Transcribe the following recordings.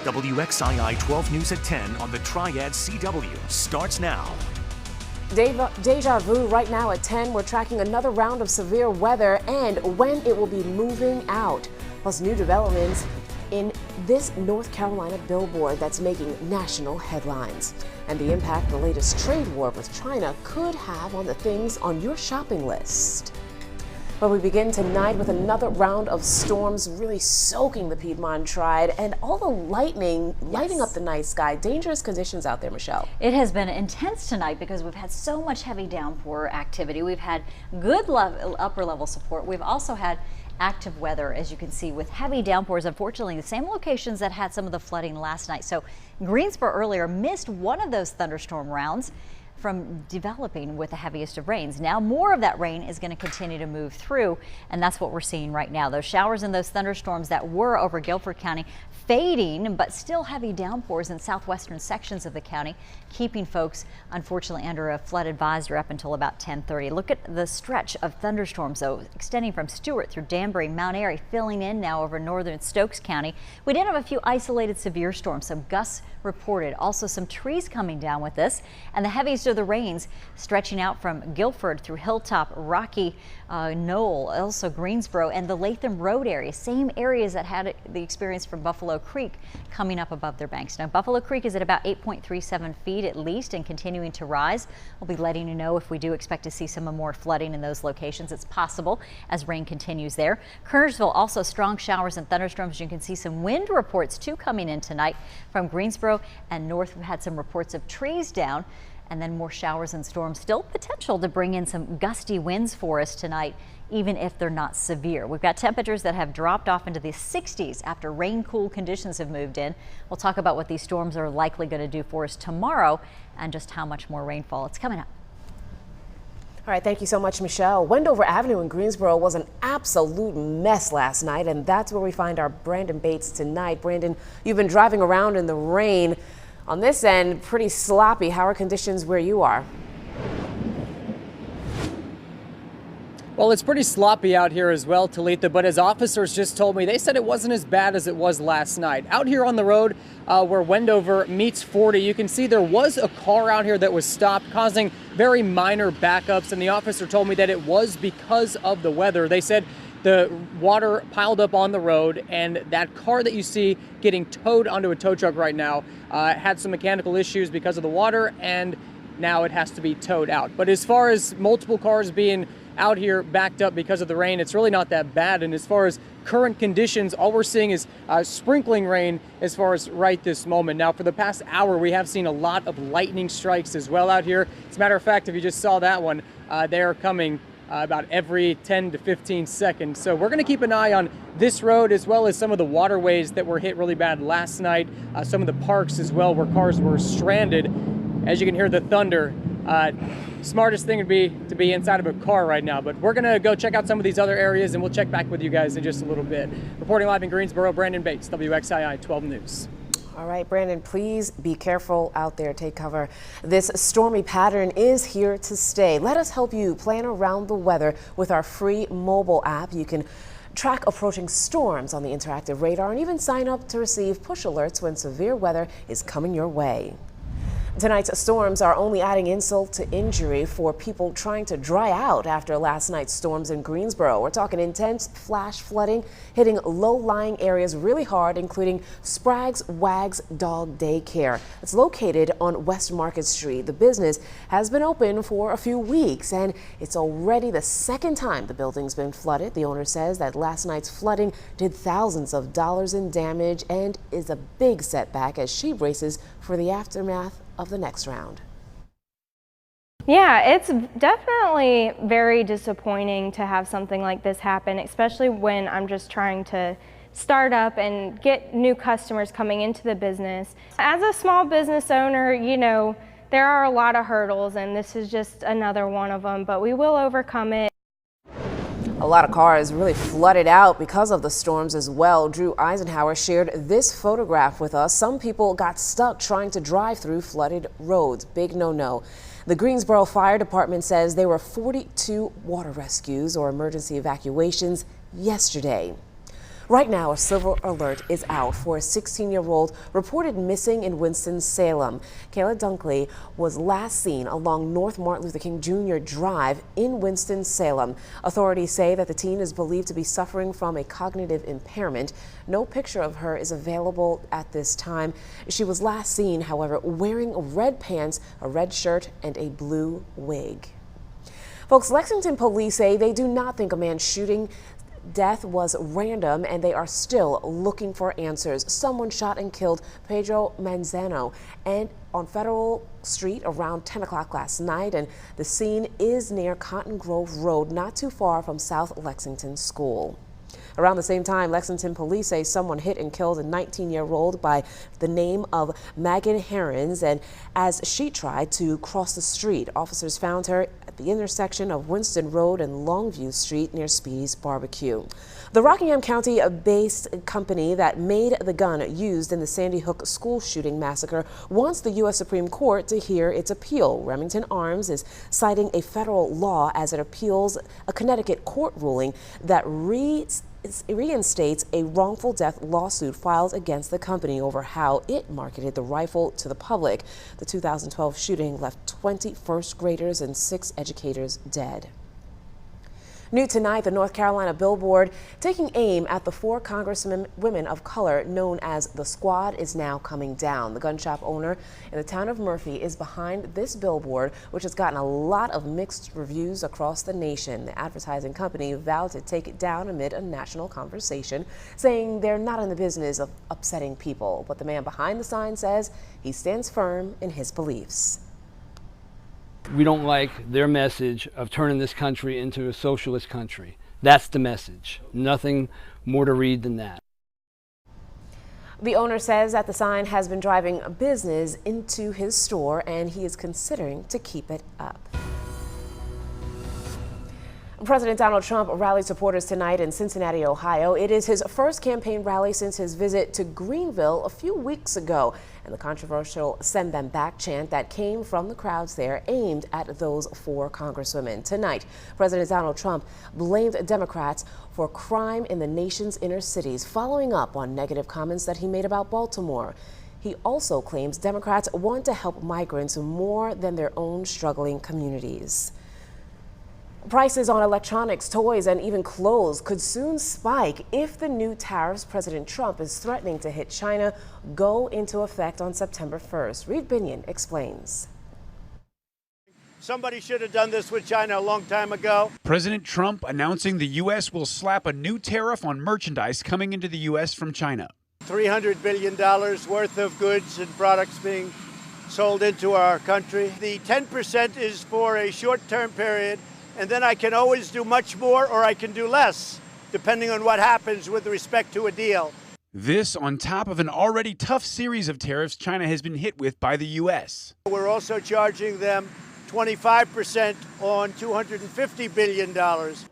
WXII 12 News at 10 on the Triad CW starts now. Deja vu right now at 10. We're tracking another round of severe weather and when it will be moving out. Plus new developments in this North Carolina billboard that's making national headlines. And the impact the latest trade war with China could have on the things on your shopping list. But we begin tonight with another round of storms really soaking the Piedmont Triad and all the lightning lighting up the night sky. Dangerous conditions out there, Michelle. It has been intense tonight because we've had so much heavy downpour activity. We've had good upper level support. We've also had active weather, as you can see, with heavy downpours. Unfortunately, the same locations that had some of the flooding last night. So Greensboro earlier missed one of those thunderstorm rounds from developing with the heaviest of rains. Now more of that rain is going to continue to move through, and that's what we're seeing right now. Those showers and those thunderstorms that were over Guilford County fading, but still heavy downpours in southwestern sections of the county, keeping folks unfortunately under a flood advisory up until about 10:30. Look at the stretch of thunderstorms though, extending from Stewart through Danbury, Mount Airy, filling in now over northern Stokes County. We did have a few isolated severe storms, some gusts reported, also some trees coming down with this, and the heaviest of the rains stretching out from Guilford through Hilltop, Rocky, Knoll, also Greensboro, and the Latham Road area, same areas that had the experience from Buffalo Creek coming up above their banks. Now Buffalo Creek is at about 8.37 feet at least and continuing to rise. We'll be letting you know if we do expect to see some more flooding in those locations. It's possible as rain continues there. Kernersville also strong showers and thunderstorms. You can see some wind reports too coming in tonight from Greensboro and north. We've had some reports of trees down, and then more showers and storms. Still potential to bring in some gusty winds for us tonight, even if they're not severe. We've got temperatures that have dropped off into the 60s after rain-cool conditions have moved in. We'll talk about what these storms are likely going to do for us tomorrow and just how much more rainfall. It's coming up. All right, thank you so much, Michelle. Wendover Avenue in Greensboro was an absolute mess last night, and that's where we find our Brandon Bates tonight. Brandon, you've been driving around in the rain. On this end, pretty sloppy. How are conditions where you are? Well, it's pretty sloppy out here as well, Talitha, but as officers just told me, they said it wasn't as bad as it was last night. Out here on the road where Wendover meets 40, you can see there was a car out here that was stopped, causing very minor backups, and the officer told me that it was because of the weather. They said the water piled up on the road, and that car that you see getting towed onto a tow truck right now had some mechanical issues because of the water, and now it has to be towed out. But as far as multiple cars being out here backed up because of the rain, it's really not that bad. And as far as current conditions, all we're seeing is sprinkling rain as far as right this moment. Now, for the past hour, we have seen a lot of lightning strikes as well out here. As a matter of fact, if you just saw that one, they are coming about every 10 to 15 seconds. So we're going to keep an eye on this road as well as some of the waterways that were hit really bad last night, some of the parks as well where cars were stranded. As you can hear the thunder, smartest thing would be to be inside of a car right now, but we're going to go check out some of these other areas and we'll check back with you guys in just a little bit. Reporting live in Greensboro, Brandon Bates, WXII 12 News. All right, Brandon, please be careful out there. Take cover. This stormy pattern is here to stay. Let us help you plan around the weather with our free mobile app. You can track approaching storms on the interactive radar and even sign up to receive push alerts when severe weather is coming your way. Tonight's storms are only adding insult to injury for people trying to dry out after last night's storms in Greensboro. We're talking intense flash flooding hitting low-lying areas really hard, including Sprague's Wags Dog Daycare. It's located on West Market Street. The business has been open for a few weeks, and it's already the second time the building's been flooded. The owner says that last night's flooding did thousands of dollars in damage and is a big setback as she braces for the aftermath of the next round. Yeah, it's definitely very disappointing to have something like this happen, especially when I'm just trying to start up and get new customers coming into the business. As a small business owner, you know, there are a lot of hurdles, and this is just another one of them, but we will overcome it. A lot of cars really flooded out because of the storms as well. Drew Eisenhower shared this photograph with us. Some people got stuck trying to drive through flooded roads. Big no-no. The Greensboro Fire Department says there were 42 water rescues or emergency evacuations yesterday. Right now, a silver alert is out for a 16-year-old reported missing in Winston-Salem. Kayla Dunkley was last seen along North Martin Luther King Jr. Drive in Winston-Salem. Authorities say that the teen is believed to be suffering from a cognitive impairment. No picture of her is available at this time. She was last seen, however, wearing red pants, a red shirt, and a blue wig. Folks, Lexington police say they do not think a man's shooting death was random, and they are still looking for answers. Someone shot and killed Pedro Manzano and on Federal Street around 10 o'clock last night, and the scene is near Cotton Grove Road, not too far from South Lexington School. Around the same time, Lexington police say someone hit and killed a 19-year-old by the name of Megan Herons, and as she tried to cross the street, officers found her at the intersection of Winston Road and Longview Street near Speedy's Barbecue. The Rockingham County-based company that made the gun used in the Sandy Hook school shooting massacre wants the U.S. Supreme Court to hear its appeal. Remington Arms is citing a federal law as it appeals a Connecticut court ruling that reinstates a wrongful death lawsuit filed against the company over how it marketed the rifle to the public. The 2012 shooting left 20 first graders and 6 educators dead. New tonight, the North Carolina billboard taking aim at the 4 congresswomen of color known as the Squad is now coming down. The gun shop owner in the town of Murphy is behind this billboard, which has gotten a lot of mixed reviews across the nation. The advertising company vowed to take it down amid a national conversation, saying they're not in the business of upsetting people. But the man behind the sign says he stands firm in his beliefs. We don't like their message of turning this country into a socialist country. That's the message. Nothing more to read than that. The owner says that the sign has been driving business into his store and he is considering to keep it up. President Donald Trump rallied supporters tonight in Cincinnati, Ohio. It is his first campaign rally since his visit to Greenville a few weeks ago, and the controversial "Send Them Back" chant that came from the crowds there aimed at those 4 congresswomen. Tonight, President Donald Trump blamed Democrats for crime in the nation's inner cities, following up on negative comments that he made about Baltimore. He also claims Democrats want to help migrants more than their own struggling communities. Prices on electronics, toys, and even clothes could soon spike if the new tariffs President Trump is threatening to hit China go into effect on September 1st. Reed Binion explains. Somebody should have done this with China a long time ago. President Trump announcing the U.S. will slap a new tariff on merchandise coming into the U.S. from China. $300 billion worth of goods and products being sold into our country. The 10% is for a short-term period, and then I can always do much more or I can do less, depending on what happens with respect to a deal. This on top of an already tough series of tariffs China has been hit with by the U.S. We're also charging them 25% on $250 billion.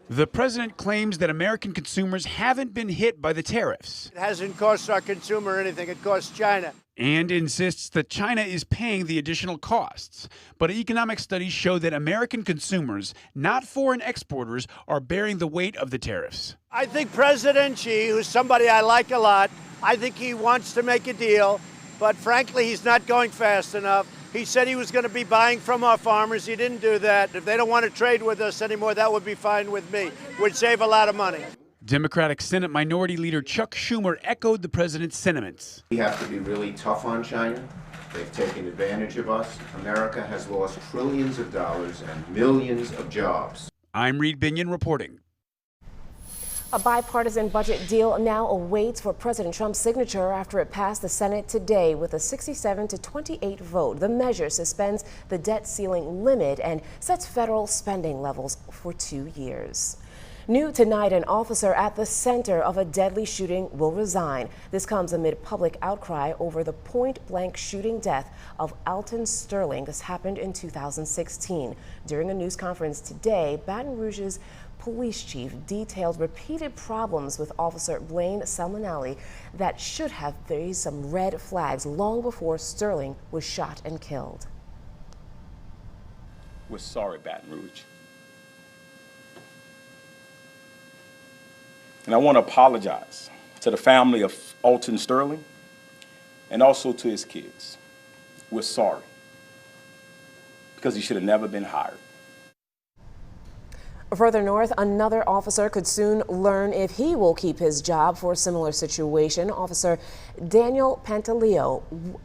The president claims that American consumers haven't been hit by the tariffs. It hasn't cost our consumer anything, it costs China. And insists that China is paying the additional costs. But economic studies show that American consumers, not foreign exporters, are bearing the weight of the tariffs. I think President Xi, who's somebody I like a lot, I think he wants to make a deal, but frankly, he's not going fast enough. He said he was going to be buying from our farmers. He didn't do that. If they don't want to trade with us anymore, that would be fine with me. Would save a lot of money. Democratic Senate Minority Leader Chuck Schumer echoed the president's sentiments. We have to be really tough on China. They've taken advantage of us. America has lost trillions of dollars and millions of jobs. I'm Reed Binion reporting. A bipartisan budget deal now awaits for President Trump's signature after it passed the Senate today with a 67-28 vote. The measure suspends the debt ceiling limit and sets federal spending levels for 2 years. New tonight, an officer at the center of a deadly shooting will resign. This comes amid public outcry over the point-blank shooting death of Alton Sterling. This happened in 2016. During a news conference today, Baton Rouge's police chief detailed repeated problems with Officer Blaine Salmonelli that should have raised some red flags long before Sterling was shot and killed. We're sorry, Baton Rouge. And I want to apologize To the family of Alton Sterling, and also to his kids, we're sorry, because he should have never been hired. Further north, another officer could soon learn if he will keep his job for a similar situation. Officer Daniel Pantaleo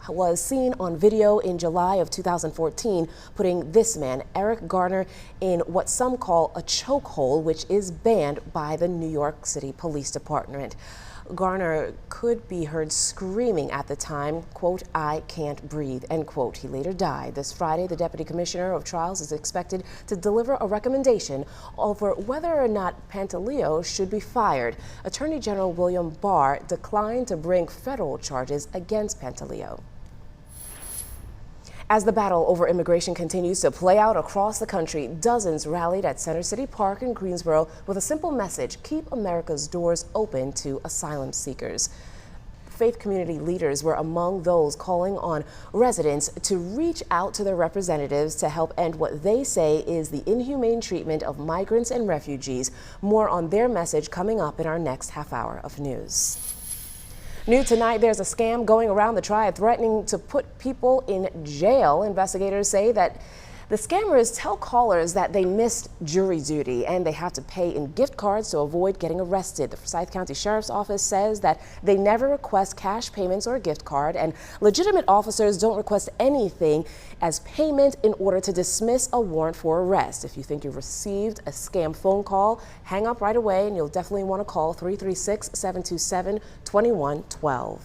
was seen on video in July of 2014 putting this man, Eric Garner, in what some call a chokehold, which is banned by the New York City Police Department. Garner could be heard screaming at the time, quote, "I can't breathe," end quote. He later died. This Friday, the Deputy Commissioner of Trials is expected to deliver a recommendation over whether or not Pantaleo should be fired. Attorney General William Barr declined to bring federal charges against Pantaleo. As the battle over immigration continues to play out across the country, dozens rallied at Center City Park in Greensboro with a simple message: keep America's doors open to asylum seekers. Faith community leaders were among those calling on residents to reach out to their representatives to help end what they say is the inhumane treatment of migrants and refugees. More on their message coming up in our next half hour of news. New tonight, there's a scam going around the Triad threatening to put people in jail. Investigators say that the scammers tell callers that they missed jury duty and they have to pay in gift cards to avoid getting arrested. The Forsyth County Sheriff's Office says that they never request cash payments or a gift card, and legitimate officers don't request anything as payment in order to dismiss a warrant for arrest. If you think you've received a scam phone call, hang up right away, and you'll definitely want to call 336-727-2112.